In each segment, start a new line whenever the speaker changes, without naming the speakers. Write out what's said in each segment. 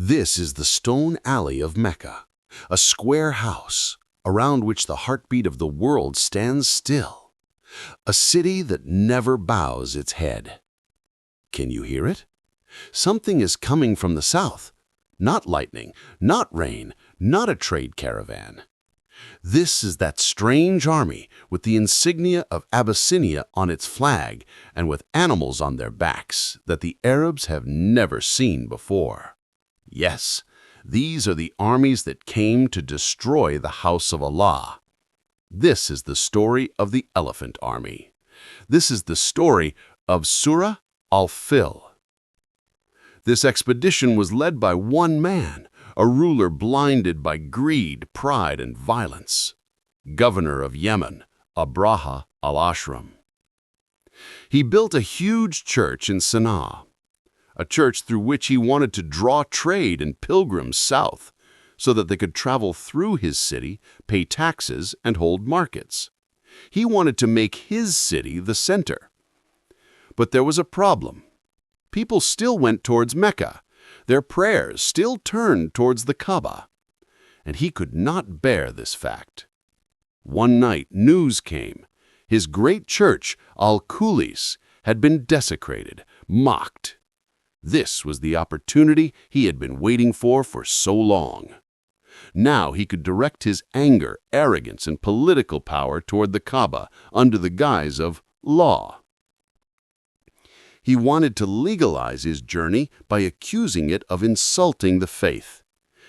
This is the stone alley of Mecca, a square house around which the heartbeat of the world stands still, a city that never bows its head. Can you hear it? Something is coming from the south. Not lightning, not rain, not a trade caravan. This is that strange army with the insignia of Abyssinia on its flag and with animals on their backs that the Arabs have never seen before. Yes, these are the armies that came to destroy the house of Allah. This is the story of the elephant army. This is the story of Surah Al-Fil. This expedition was led by one man, a ruler blinded by greed, pride, and violence, governor of Yemen, Abraha al-Ashram. He built a huge church in Sana'a, a church through which he wanted to draw trade and pilgrims south so that they could travel through his city, pay taxes, and hold markets. He wanted to make his city the center. But there was a problem. People still went towards Mecca. Their prayers still turned towards the Kaaba. And he could not bear this fact. One night, news came. His great church, Al-Qulis, had been desecrated, mocked. This was the opportunity he had been waiting for so long. Now he could direct his anger, arrogance, and political power toward the Kaaba under the guise of law. He wanted to legalize his journey by accusing it of insulting the faith.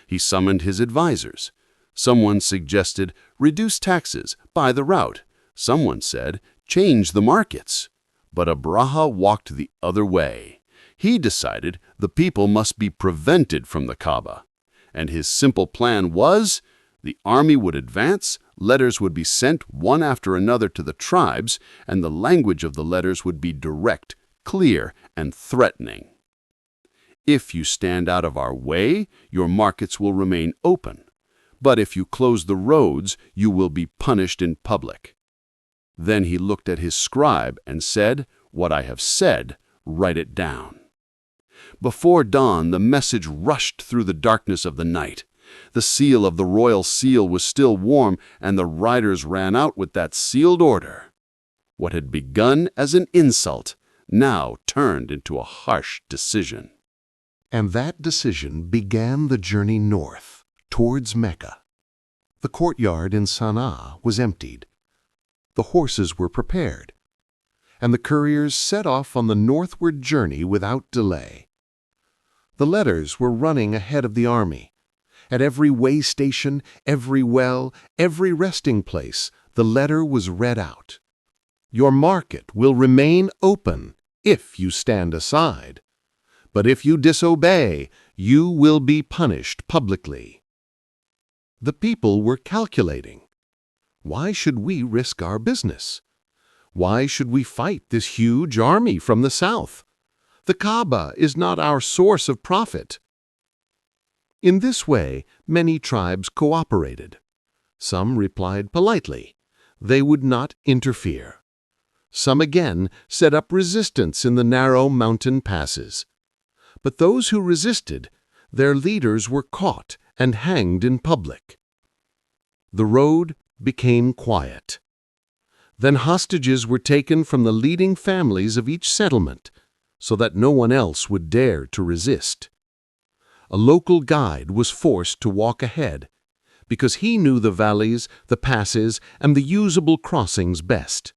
He summoned his advisors. Someone suggested, reduce taxes, buy the route. Someone said, change the markets. But Abraha walked the other way. He decided the people must be prevented from the Kaaba. And his simple plan was, the army would advance, letters would be sent one after another to the tribes, and the language of the letters would be direct, clear, and threatening. If you stand out of our way, your markets will remain open. But if you close the roads, you will be punished in public. Then he looked at his scribe and said, what I have said, write it down. Before dawn, the message rushed through the darkness of the night. The seal of the royal seal was still warm, and the riders ran out with that sealed order. What had begun as an insult now turned into a harsh decision.
And that decision began the journey north, towards Mecca. The courtyard in Sana'a was emptied. The horses were prepared, and the couriers set off on the northward journey without delay. The letters were running ahead of the army. At every way station, every well, every resting place, the letter was read out. Your market will remain open if you stand aside, but if you disobey, you will be punished publicly. The people were calculating. Why should we risk our business? Why should we fight this huge army from the south? The Kaaba is not our source of profit. In this way, many tribes cooperated. Some replied politely. They would not interfere. Some again set up resistance in the narrow mountain passes. But those who resisted, their leaders were caught and hanged in public. The road became quiet. Then hostages were taken from the leading families of each settlement, so that no one else would dare to resist. A local guide was forced to walk ahead, because he knew the valleys, the passes, and the usable crossings best.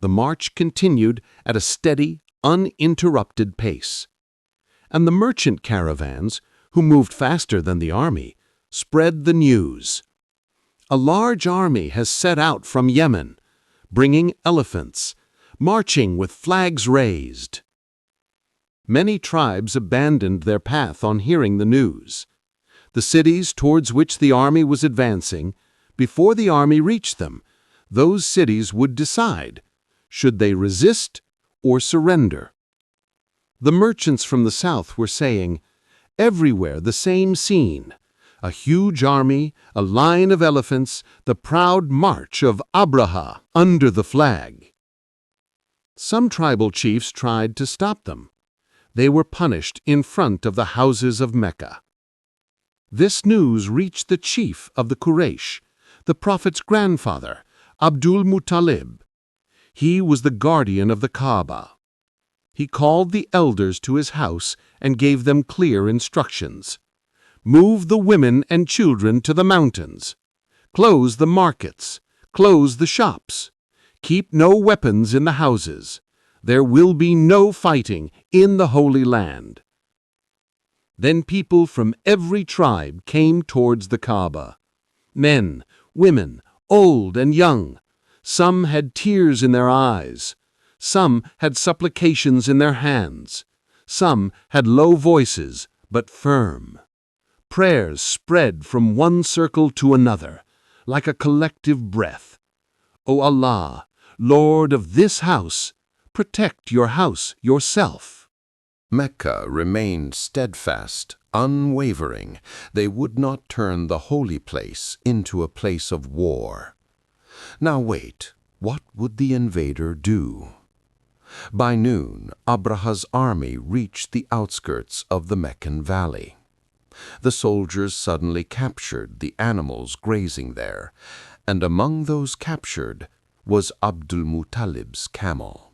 The march continued at a steady, uninterrupted pace. And the merchant caravans, who moved faster than the army, spread the news. A large army has set out from Yemen, bringing elephants, marching with flags raised. Many tribes abandoned their path on hearing the news. The cities towards which the army was advancing, before the army reached them, those cities would decide, should they resist or surrender? The merchants from the south were saying, everywhere the same scene, a huge army, a line of elephants, the proud march of Abraha under the flag. Some tribal chiefs tried to stop them. They were punished in front of the houses of Mecca. This news reached the chief of the Quraysh, the Prophet's grandfather, Abdul Muttalib. He was the guardian of the Kaaba. He called the elders to his house and gave them clear instructions. Move the women and children to the mountains. Close the markets. Close the shops. Keep no weapons in the houses. There will be no fighting in the Holy Land. Then people from every tribe came towards the Kaaba. Men, women, old and young. Some had tears in their eyes. Some had supplications in their hands. Some had low voices, but firm. Prayers spread from one circle to another, like a collective breath. O Allah, Lord of this house, protect your house yourself.
Mecca remained steadfast, unwavering. They would not turn the holy place into a place of war. Now wait, what would the invader do? By noon, Abraha's army reached the outskirts of the Meccan valley. The soldiers suddenly captured the animals grazing there, and among those captured was Abdul Muttalib's camel.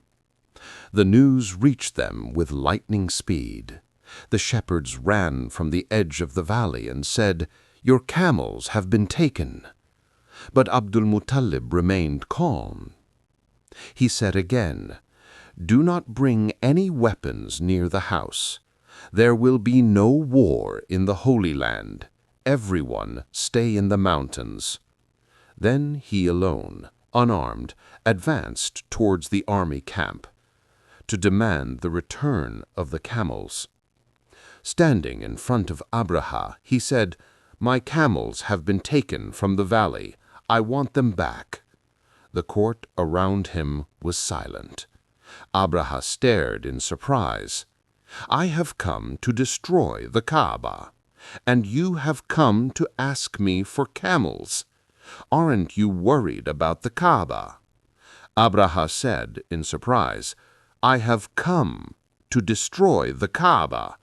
The news reached them with lightning speed. The shepherds ran from the edge of the valley and said, "Your camels have been taken." But Abdul Muttalib remained calm. He said again, "Do not bring any weapons near the house. There will be no war in the Holy Land. Everyone stay in the mountains." Then he alone, unarmed, advanced towards the army camp to demand the return of the camels. Standing in front of Abraha, he said, "My camels have been taken from the valley. I want them back." The court around him was silent. Abraha stared in surprise. "I have come to destroy the Kaaba, and you have come to ask me for camels. Aren't you worried about the Kaaba?" Abraha said in surprise, "I have come to destroy the Kaaba,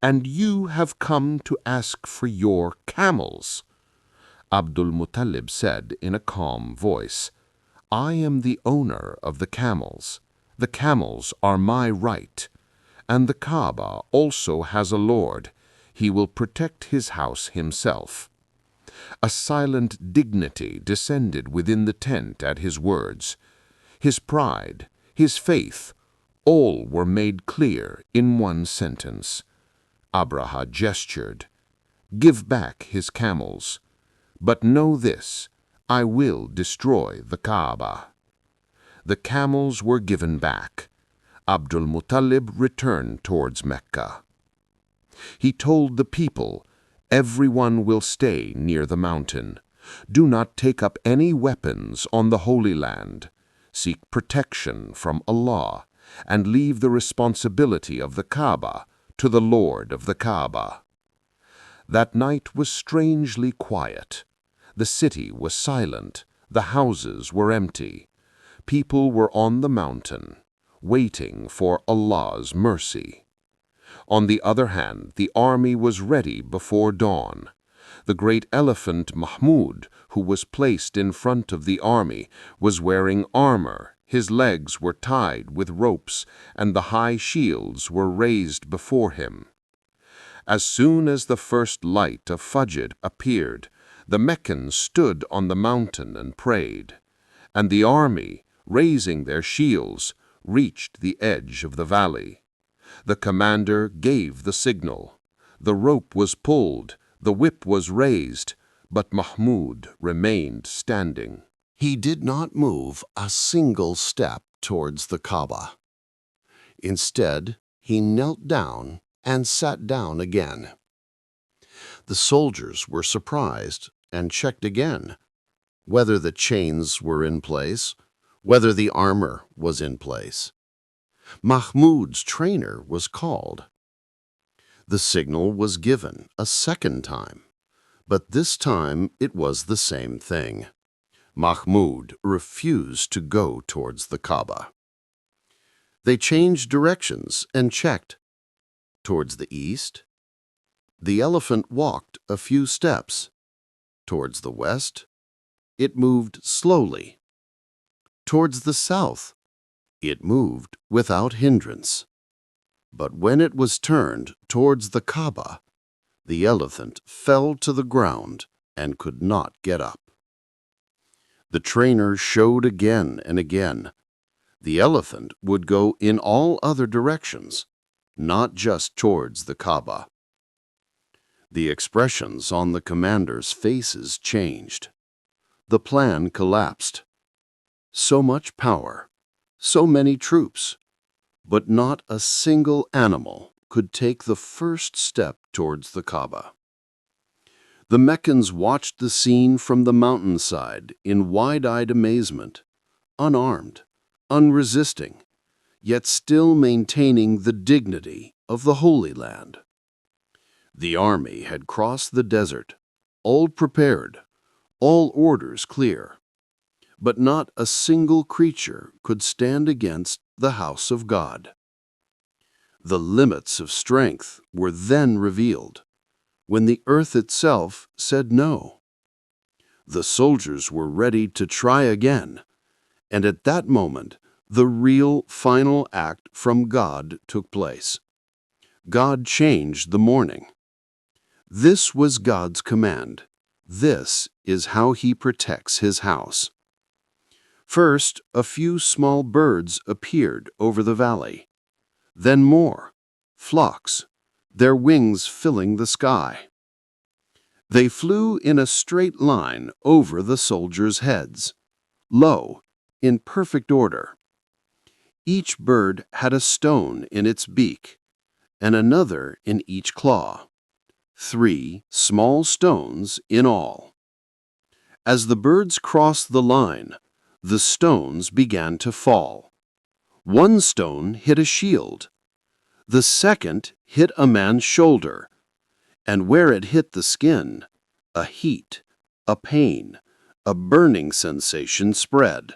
and you have come to ask for your camels." Abdul Muttalib said in a calm voice, "I am the owner of the camels. The camels are my right, and the Kaaba also has a Lord. He will protect his house himself." A silent dignity descended within the tent at his words. His pride, his faith, all were made clear in one sentence. Abraha gestured, "Give back his camels. But know this, I will destroy the Kaaba." The camels were given back. Abdul Muttalib returned towards Mecca. He told the people, "Everyone will stay near the mountain. Do not take up any weapons on the Holy Land. Seek protection from Allah, and leave the responsibility of the Kaaba to the Lord of the Kaaba." That night was strangely quiet. The city was silent. The houses were empty. People were on the mountain, waiting for Allah's mercy. On the other hand, the army was ready before dawn. The great elephant Mahmud, who was placed in front of the army, was wearing armor. His legs were tied with ropes, and the high shields were raised before him. As soon as the first light of Fajr appeared, the Meccans stood on the mountain and prayed, and the army, raising their shields, reached the edge of the valley. The commander gave the signal. The rope was pulled, the whip was raised, but Mahmud remained standing. He did not move a single step towards the Kaaba. Instead, he knelt down and sat down again. The soldiers were surprised and checked again whether the chains were in place, whether the armor was in place. Mahmud's trainer was called. The signal was given a second time, but this time it was the same thing. Mahmud refused to go towards the Kaaba. They changed directions and checked. Towards the east, the elephant walked a few steps. Towards the west, it moved slowly. Towards the south, it moved without hindrance. But when it was turned towards the Kaaba, the elephant fell to the ground and could not get up. The trainer showed again and again. The elephant would go in all other directions, not just towards the Kaaba. The expressions on the commanders' faces changed. The plan collapsed. So much power, so many troops, but not a single animal could take the first step towards the Kaaba. The Meccans watched the scene from the mountainside in wide-eyed amazement, unarmed, unresisting, yet still maintaining the dignity of the Holy Land. The army had crossed the desert, all prepared, all orders clear, but not a single creature could stand against the house of God. The limits of strength were then revealed, when the earth itself said no. The soldiers were ready to try again, and at that moment, the real final act from God took place. God changed the morning. This was God's command. This is how He protects His house. First, a few small birds appeared over the valley. Then more, flocks, their wings filling the sky. They flew in a straight line over the soldiers' heads, low, in perfect order. Each bird had a stone in its beak, and another in each claw. 3 small stones in all. As the birds crossed the line, the stones began to fall. One stone hit a shield. The second hit a man's shoulder, and where it hit the skin, a heat, a pain, a burning sensation spread.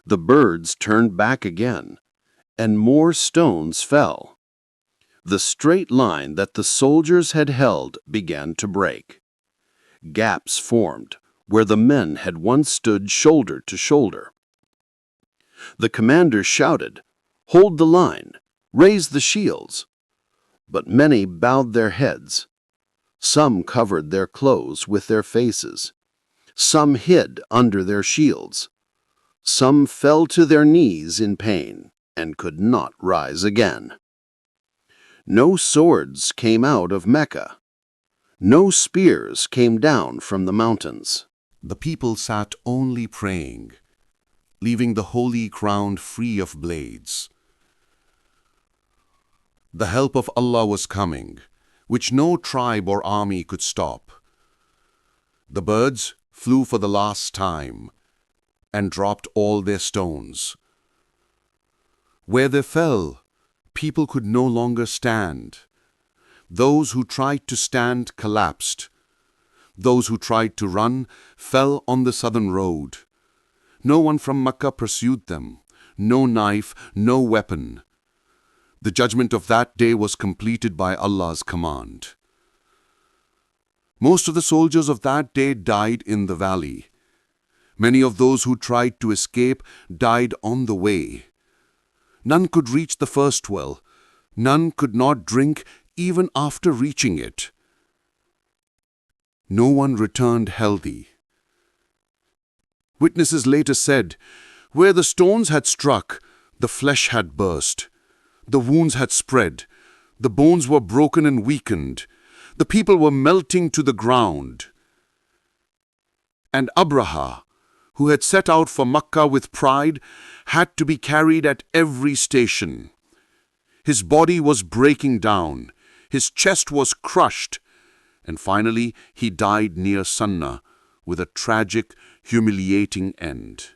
The birds turned back again, and more stones fell. The straight line that the soldiers had held began to break. Gaps formed where the men had once stood shoulder to shoulder. The commander shouted, "Hold the line! Raise the shields!" But many bowed their heads. Some covered their clothes with their faces. Some hid under their shields. Some fell to their knees in pain and could not rise again. No swords came out of Mecca. No spears came down from the mountains.
The people sat only praying, leaving the holy ground free of blades. The help of Allah was coming, which no tribe or army could stop. The birds flew for the last time and dropped all their stones. Where they fell, people could no longer stand. Those who tried to stand collapsed. Those who tried to run fell on the southern road. No one from Mecca pursued them. No knife, no weapon. The judgment of that day was completed by Allah's command. Most of the soldiers of that day died in the valley. Many of those who tried to escape died on the way. None could reach the first well. None could not drink even after reaching it. No one returned healthy. Witnesses later said, "Where the stones had struck, the flesh had burst. The wounds had spread. The bones were broken and weakened. The people were melting to the ground." And Abraha, who had set out for Mecca with pride, had to be carried at every station. His body was breaking down. His chest was crushed. And finally, he died near Sunnah with a tragic, humiliating end.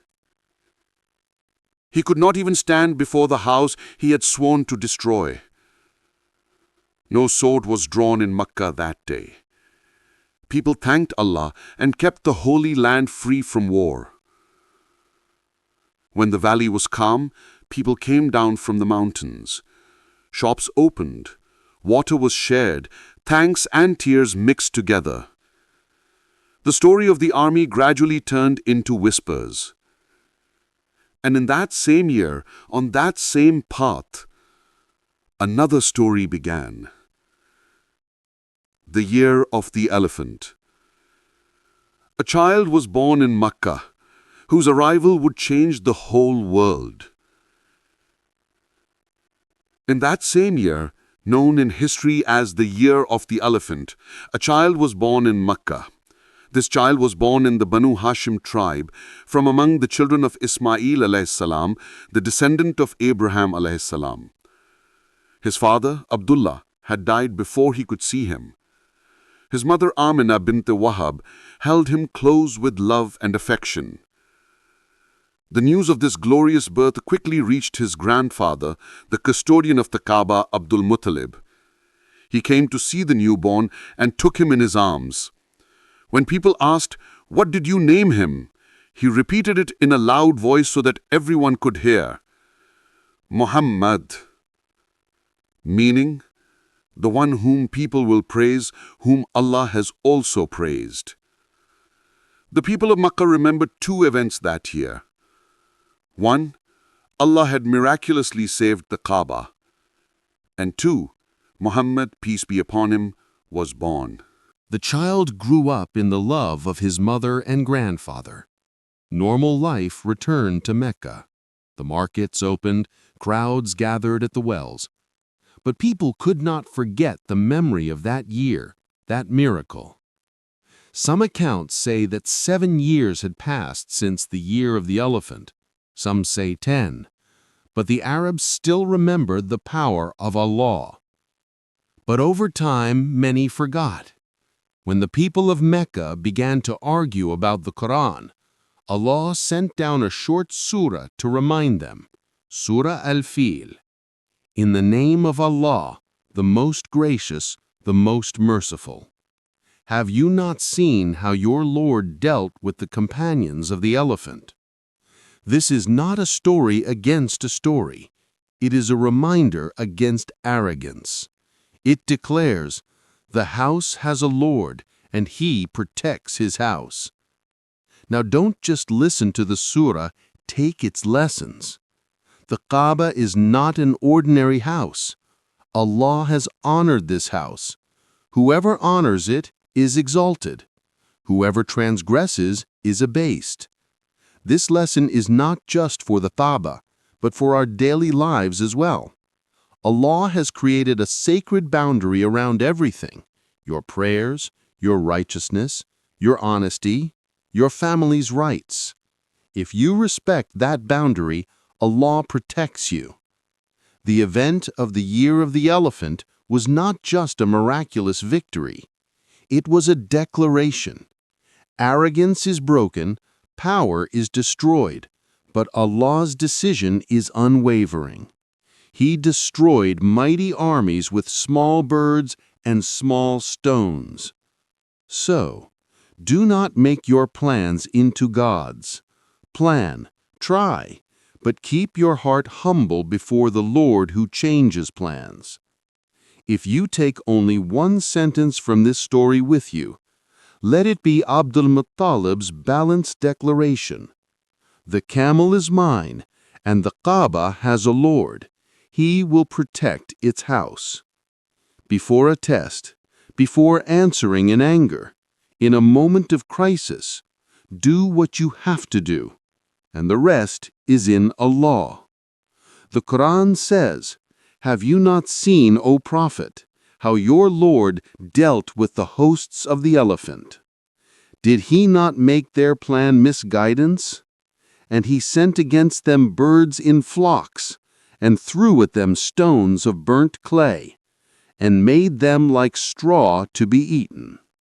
He could not even stand before the house he had sworn to destroy. No sword was drawn in Mecca that day. People thanked Allah and kept the Holy Land free from war. When the valley was calm, people came down from the mountains. Shops opened,
Water was shared, thanks and tears mixed together. The story of the army gradually turned into whispers. And in that same year, on that same path, another story began. The year of the elephant. A child was born in Mecca, whose arrival would change the whole world. In that same year, known in history as the year of the elephant, a child was born in Mecca. This child was born in the Banu Hashim tribe, from among the children of Ismail alayhis salam, the descendant of Abraham alayhis salam. His father, Abdullah, had died before he could see him. His mother Amina bint Wahab held him close with love and affection. The news of this glorious birth quickly reached his grandfather, the custodian of the Kaaba, Abdul Muttalib. He came to see the newborn and took him in his arms. When people asked, "What did you name him?" he repeated it in a loud voice so that everyone could hear. Muhammad, meaning, the one whom people will praise, whom Allah has also praised. The people of Mecca remembered two events that year. One, Allah had miraculously saved the Kaaba. And two, Muhammad, peace be upon him, was born.
The child grew up in the love of his mother and grandfather. Normal life returned to Mecca. The markets opened, crowds gathered at the wells. But people could not forget the memory of that year, that miracle. Some accounts say that 7 years had passed since the year of the elephant. Some say 10. But the Arabs still remembered the power of Allah. But over time, many forgot. When the people of Mecca began to argue about the Quran, Allah sent down a short surah to remind them, Surah Al-Fil. In the name of Allah, the most gracious, the most merciful. Have you not seen how your Lord dealt with the companions of the elephant? This is not a story against a story. It is a reminder against arrogance. It declares, the house has a Lord, and He protects His house. Now don't just listen to the surah, take its lessons. The Kaaba is not an ordinary house. Allah has honored this house. Whoever honors it is exalted. Whoever transgresses is abased. This lesson is not just for the Kaaba, but for our daily lives as well. Allah has created a sacred boundary around everything: your prayers, your righteousness, your honesty, your family's rights. If you respect that boundary, Allah protects you. The event of the year of the elephant was not just a miraculous victory. It was a declaration. Arrogance is broken, power is destroyed, but Allah's decision is unwavering. He destroyed mighty armies with small birds and small stones. So, do not make your plans into gods. Plan, try, but keep your heart humble before the Lord who changes plans. If you take only one sentence from this story with you, let it be Abdul Muttalib's balanced declaration. The camel is mine, and the Kaaba has a Lord. He will protect its house. Before a test, before answering in anger, in a moment of crisis, do what you have to do, and the rest is in Allah. The Quran says, "Have you not seen, O Prophet, how your Lord dealt with the hosts of the elephant? Did He not make their plan misguidance? And He sent against them birds in flocks, and threw at them stones of burnt clay, and made them like straw to be eaten."